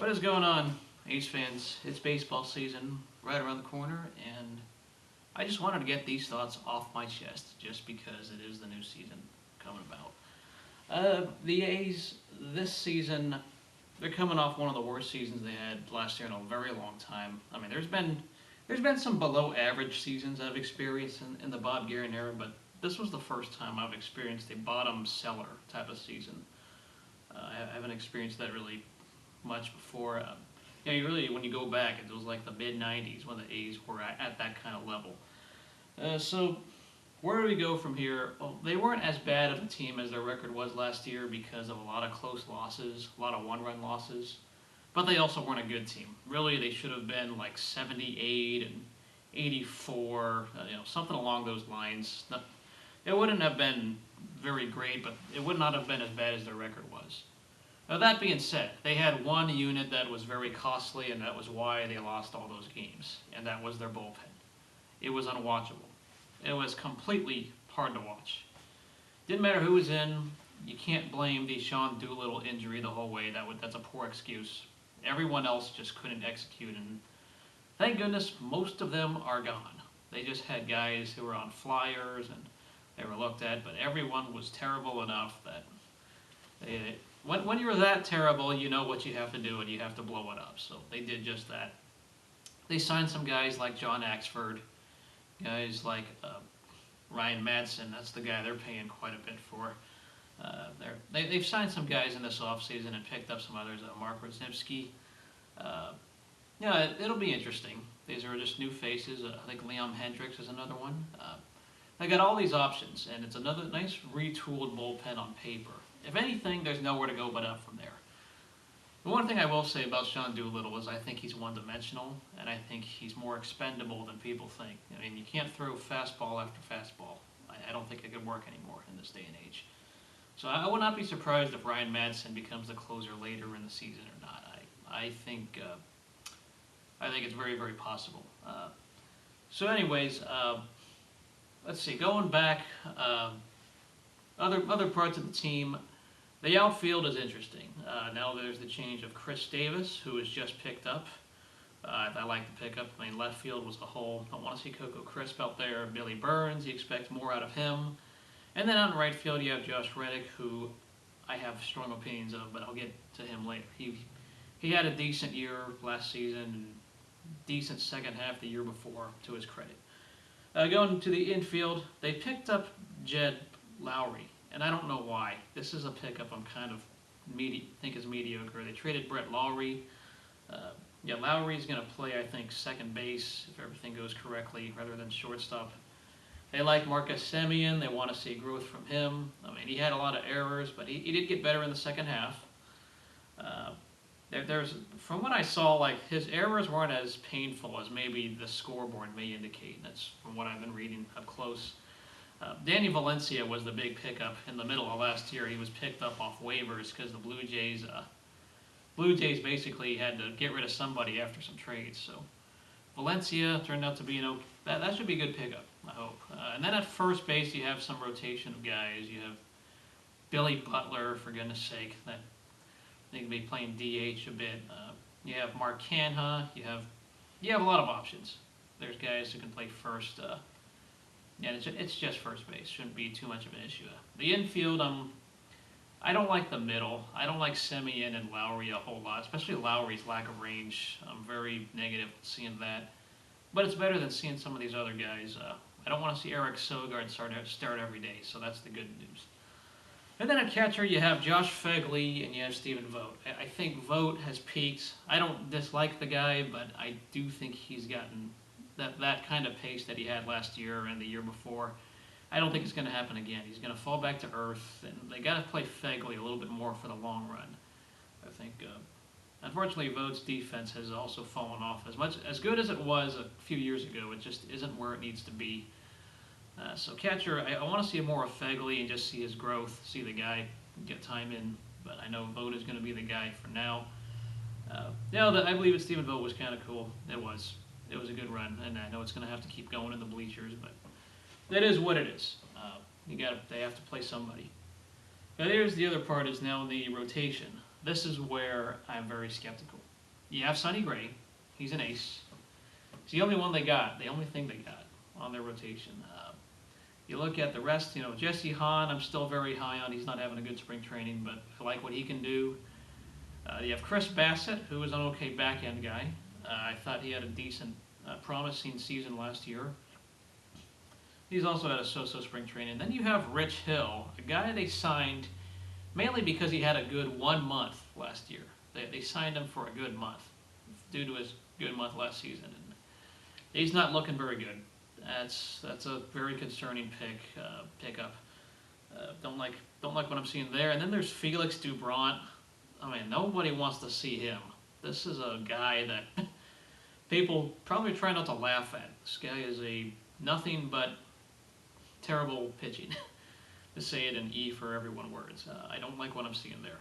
What is going on, Ace fans? It's baseball season right around the corner, and I just wanted to get these thoughts off my chest just because it is the new season coming about. The A's this season, they're coming off one of the worst seasons they had last year in a very long time. I mean, there's been some below average seasons I've experienced in the Bob Garen era, but this was the first time I've experienced a bottom cellar type of season. I haven't experienced that really much before. You really, when you go back, it was like the mid '90s when the A's were at that kind of level. So where do we go from here? Well, they weren't as bad of a team as their record was last year because of a lot of close losses, a lot of one-run losses. But they also weren't a good team. Really, they should have been like 78 and 84, something along those lines. It wouldn't have been very great, but it would not have been as bad as their record was. Now, that being said, they had one unit that was very costly, and that was why they lost all those games, and that was their bullpen. It was unwatchable. It was completely hard to watch. Didn't matter who was in. You can't blame the Sean Doolittle injury the whole way. That's a poor excuse. Everyone else just couldn't execute, and thank goodness most of them are gone. They just had guys who were on flyers, and they were looked at, but everyone was terrible enough that when you're that terrible, you know what you have to do, and you have to blow it up. So they did just that. They signed some guys like John Axford, guys like Ryan Madsen. That's the guy they're paying quite a bit for. They've signed some guys in this offseason and picked up some others. Mark Rosnipsky. It'll be interesting. These are just new faces. I think Liam Hendricks is another one. They got all these options, and it's another nice retooled bullpen on paper. If anything, there's nowhere to go but up from there. The one thing I will say about Sean Doolittle is I think he's one-dimensional, and I think he's more expendable than people think. I mean, you can't throw fastball after fastball. I don't think it could work anymore in this day and age. So I would not be surprised if Ryan Madsen becomes the closer later in the season or not. I think it's very, very possible. So anyways, let's see. Going back, other parts of the team. The outfield is interesting. Now there's the change of Chris Davis, who was just picked up. I like the pickup. I mean, left field was a hole. Don't want to see Coco Crisp out there. Billy Burns, you expect more out of him. And then out in right field, you have Josh Reddick, who I have strong opinions of, but I'll get to him later. He had a decent year last season, and decent second half the year before, to his credit. Going to the infield, they picked up Jed Lowry. And I don't know why. This is a pickup I'm kind of think is mediocre. They traded Brett Lowry. Lowry's going to play, I think, second base if everything goes correctly, rather than shortstop. They like Marcus Semien. They want to see growth from him. I mean, he had a lot of errors, but he did get better in the second half. From what I saw, like his errors weren't as painful as maybe the scoreboard may indicate. That's from what I've been reading up close. Danny Valencia was the big pickup in the middle of last year. He was picked up off waivers because the Blue Jays basically had to get rid of somebody after some trades. So Valencia turned out to be, that should be a good pickup, I hope. And then at first base, you have some rotation of guys. You have Billy Butler, for goodness sake, that they can be playing DH a bit. You have Mark Canha. You have a lot of options. There's guys who can play first. It's just first base. Shouldn't be too much of an issue. The infield, I don't like the middle. I don't like Semien and Lowry a whole lot, especially Lowry's lack of range. I'm very negative seeing that. But it's better than seeing some of these other guys. I don't want to see Eric Sogard start every day, so that's the good news. And then at catcher, you have Josh Phegley and you have Stephen Vogt. I think Vogt has peaked. I don't dislike the guy, but I do think he's gotten that kind of pace that he had last year and the year before. I don't think it's going to happen again. He's going to fall back to earth, and they got to play Phegley a little bit more for the long run. I think, unfortunately, Vogt's defense has also fallen off. As good as it was a few years ago, it just isn't where it needs to be. So catcher, I want to see more of Phegley and just see his growth, see the guy get time in. But I know Vogt is going to be the guy for now. I believe that Stephen Vogt was kind of cool. It was a good run, and I know it's going to have to keep going in the bleachers, but that is what it is. They have to play somebody. Now, there's the other part, is now the rotation. This is where I'm very skeptical. You have Sonny Gray. He's an ace. It's the only one they got. The only thing they got on their rotation. You look at the rest, Jesse Hahn, I'm still very high on. He's not having a good spring training, but I like what he can do. You have Chris Bassett, who is an okay back-end guy. I thought he had a decent, promising season last year. He's also had a so-so spring training. Then you have Rich Hill, a guy they signed mainly because he had a good 1 month last year. They signed him for a good month due to his good month last season. And he's not looking very good. That's a very concerning pickup. Don't like what I'm seeing there. And then there's Felix Doubront. I mean, nobody wants to see him. This is a guy that people probably try not to laugh at. This guy is a nothing but terrible pitching. To say it in E for everyone words. I don't like what I'm seeing there.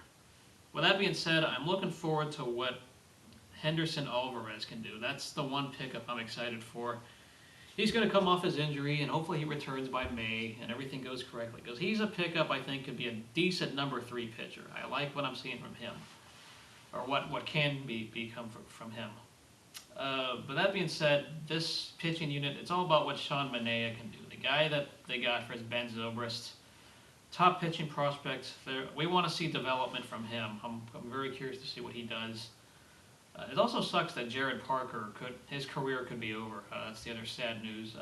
With that being said, I'm looking forward to what Henderson Alvarez can do. That's the one pickup I'm excited for. He's going to come off his injury, and hopefully he returns by May, and everything goes correctly. Because he's a pickup I think could be a decent number 3 pitcher. I like what I'm seeing from him, or what can become from him. But that being said, this pitching unit, it's all about what Sean Manaea can do. The guy that they got for his Ben Zobrist, top pitching prospect. We want to see development from him. I'm very curious to see what he does. It also sucks that Jared Parker his career could be over. That's the other sad news.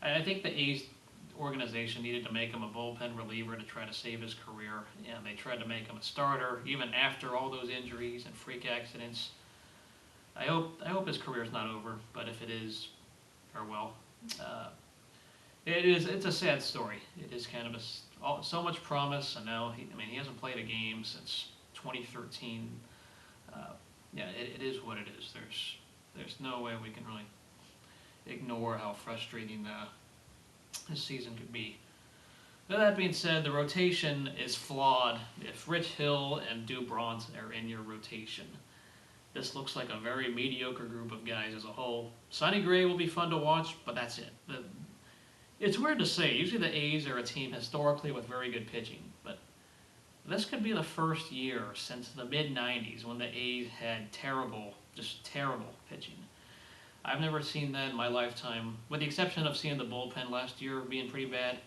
I think the A's organization needed to make him a bullpen reliever to try to save his career, and they tried to make him a starter even after all those injuries and freak accidents. I hope his career's not over, but if it is, farewell. It's a sad story. It is kind of so much promise, and now he hasn't played a game since 2013. It is what it is. There's no way we can really ignore how frustrating this season could be. With that being said, the rotation is flawed. If Rich Hill and Doubront are in your rotation, this looks like a very mediocre group of guys as a whole. Sonny Gray will be fun to watch, but that's it. It's weird to say. Usually the A's are a team historically with very good pitching, but this could be the first year since the mid-90s when the A's had just terrible pitching. I've never seen that in my lifetime, with the exception of seeing the bullpen last year being pretty bad.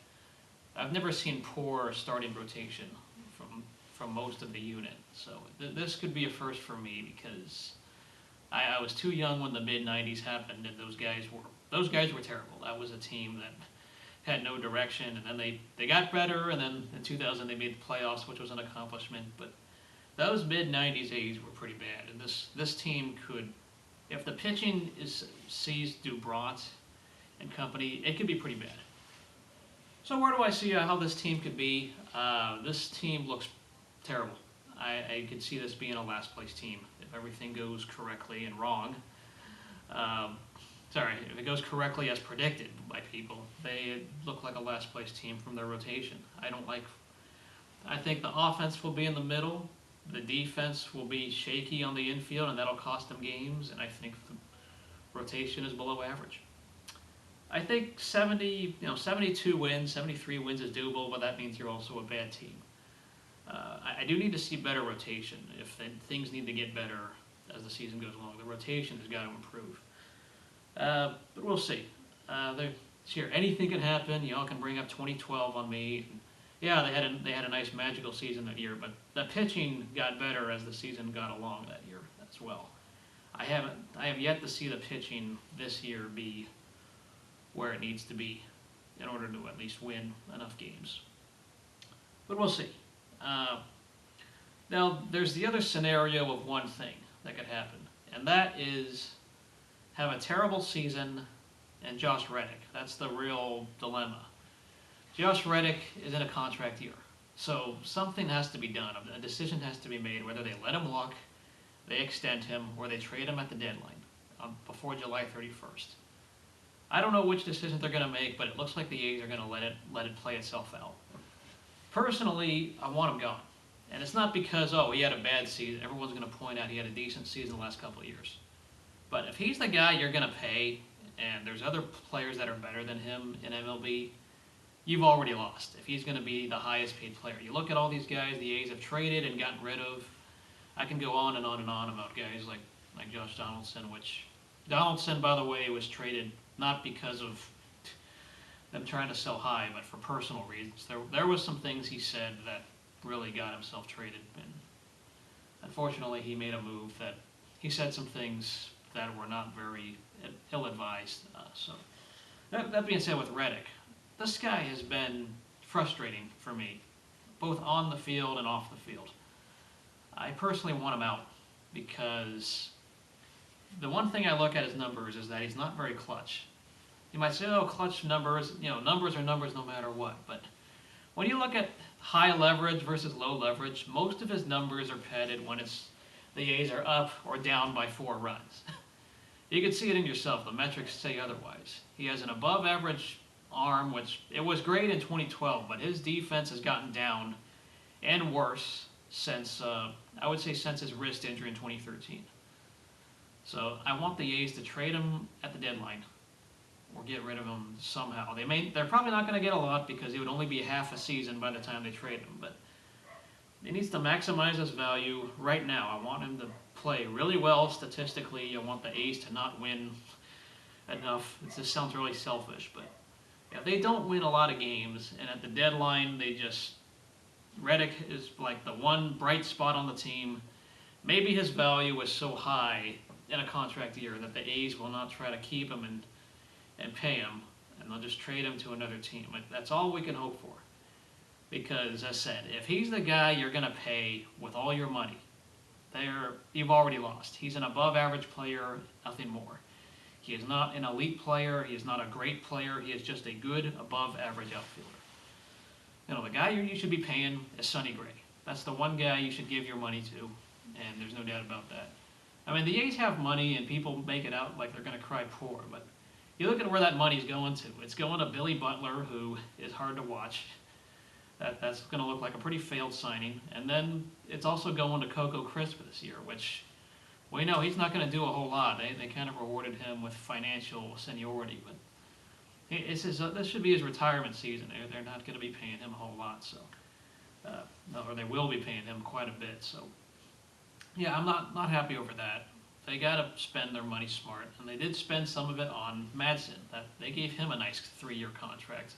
I've never seen poor starting rotation from most of the unit. So this could be a first for me because I was too young when the mid-90s happened, and those guys were terrible. That was a team that had no direction, and then they got better, and then in 2000 they made the playoffs, which was an accomplishment. But those mid-90s A's were pretty bad, and this team could, if the pitching sees Doubront and company, it could be pretty bad. So where do I see how this team could be? This team looks terrible. I could see this being a last-place team if everything goes correctly and wrong. If it goes correctly as predicted by people, they look like a last-place team from their rotation. I think the offense will be in the middle. The defense will be shaky on the infield, and that'll cost them games. And I think the rotation is below average. I think 72 wins, 73 wins is doable, but that means you're also a bad team. I do need to see better rotation. If things need to get better as the season goes along, the rotation has got to improve. But we'll see. Sure, anything can happen. Y'all can bring up 2012 on me. Yeah, they had a nice magical season that year, but the pitching got better as the season got along that year as well. I have yet to see the pitching this year be where it needs to be in order to at least win enough games. But we'll see. Now, there's the other scenario of one thing that could happen, and that is have a terrible season and Josh Reddick. That's the real dilemma. Josh Reddick is in a contract year, so something has to be done. A decision has to be made whether they let him walk, they extend him, or they trade him at the deadline before July 31st. I don't know which decision they're going to make, but it looks like the A's are going to let it play itself out. Personally, I want him gone. And it's not because, he had a bad season. Everyone's going to point out he had a decent season the last couple of years. But if he's the guy you're going to pay, and there's other players that are better than him in MLB, you've already lost if he's going to be the highest paid player. You look at all these guys the A's have traded and gotten rid of. I can go on and on and on about guys like Josh Donaldson, which Donaldson, by the way, was traded not because of them trying to sell high, but for personal reasons. There was some things he said that really got himself traded, and unfortunately he made a move that he said some things that were not very ill-advised. So that being said, with Reddick, this guy has been frustrating for me, both on the field and off the field. I personally want him out because the one thing I look at his numbers is that he's not very clutch. You might say, oh, clutch numbers, numbers are numbers no matter what. But when you look at high leverage versus low leverage, most of his numbers are padded when the A's are up or down by 4 runs. You can see it in yourself. The metrics say otherwise. He has an above average arm, which it was great in 2012, but his defense has gotten down and worse since, I would say, since his wrist injury in 2013. So I want the A's to trade him at the deadline or get rid of him somehow. They're probably not going to get a lot because it would only be half a season by the time they trade him, but he needs to maximize his value right now. I want him to play really well statistically. I want the A's to not win enough. This sounds really selfish, but if they don't win a lot of games, and at the deadline Reddick is like the one bright spot on the team, maybe his value is so high in a contract year that the A's will not try to keep him and pay him, and they'll just trade him to another team. That's all we can hope for. Because, as I said, if he's the guy you're going to pay with all your money, you've already lost. He's an above-average player, nothing more. He is not an elite player. He is not a great player. He is just a good, above-average outfielder. The guy you should be paying is Sonny Gray. That's the one guy you should give your money to, and there's no doubt about that. I mean, the A's have money, and people make it out like they're going to cry poor, but you look at where that money's going to. It's going to Billy Butler, who is hard to watch. That's going to look like a pretty failed signing. And then it's also going to Coco Crisp this year, which we know he's not going to do a whole lot. They kind of rewarded him with financial seniority, but this should be his retirement season. They're not going to be paying him a whole lot, so or they will be paying him quite a bit. So yeah, I'm not happy over that. They got to spend their money smart, and they did spend some of it on Madsen. They gave him a nice 3-year contract.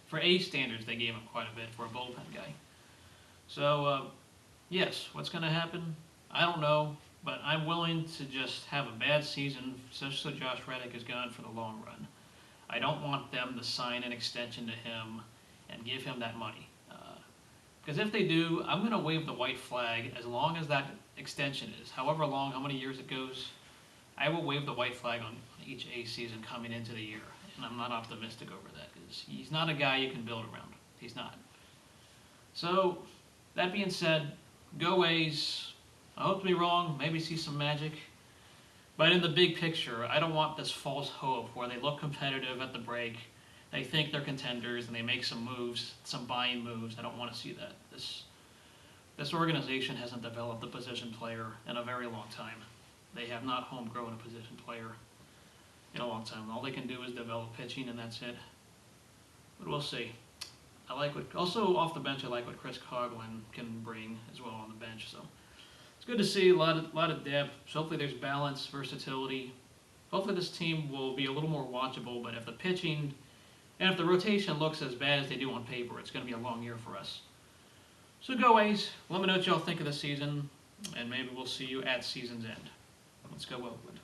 For A standards, they gave him quite a bit for a bullpen guy. So yes, what's going to happen? I don't know, but I'm willing to just have a bad season just so Josh Reddick is gone for the long run. I don't want them to sign an extension to him and give him that money. Because if they do, I'm going to wave the white flag as long as that extension is. However long, how many years it goes, I will wave the white flag on each A season coming into the year. And I'm not optimistic over that because he's not a guy you can build around. He's not. So, that being said, go A's. I hope to be wrong, maybe see some magic. But in the big picture, I don't want this false hope where they look competitive at the break, they think they're contenders, and they make some moves, some buying moves. I don't want to see that. This organization hasn't developed a position player in a very long time. They have not homegrown a position player in a long time. All they can do is develop pitching, and that's it. But we'll see. Also off the bench, I like what Chris Coughlin can bring as well on the bench. So it's good to see a lot of depth. So hopefully there's balance, versatility. Hopefully this team will be a little more watchable. But if the pitching and if the rotation looks as bad as they do on paper, it's going to be a long year for us. So go A's. Let me know what y'all think of the season, and maybe we'll see you at season's end. Let's go Oakland.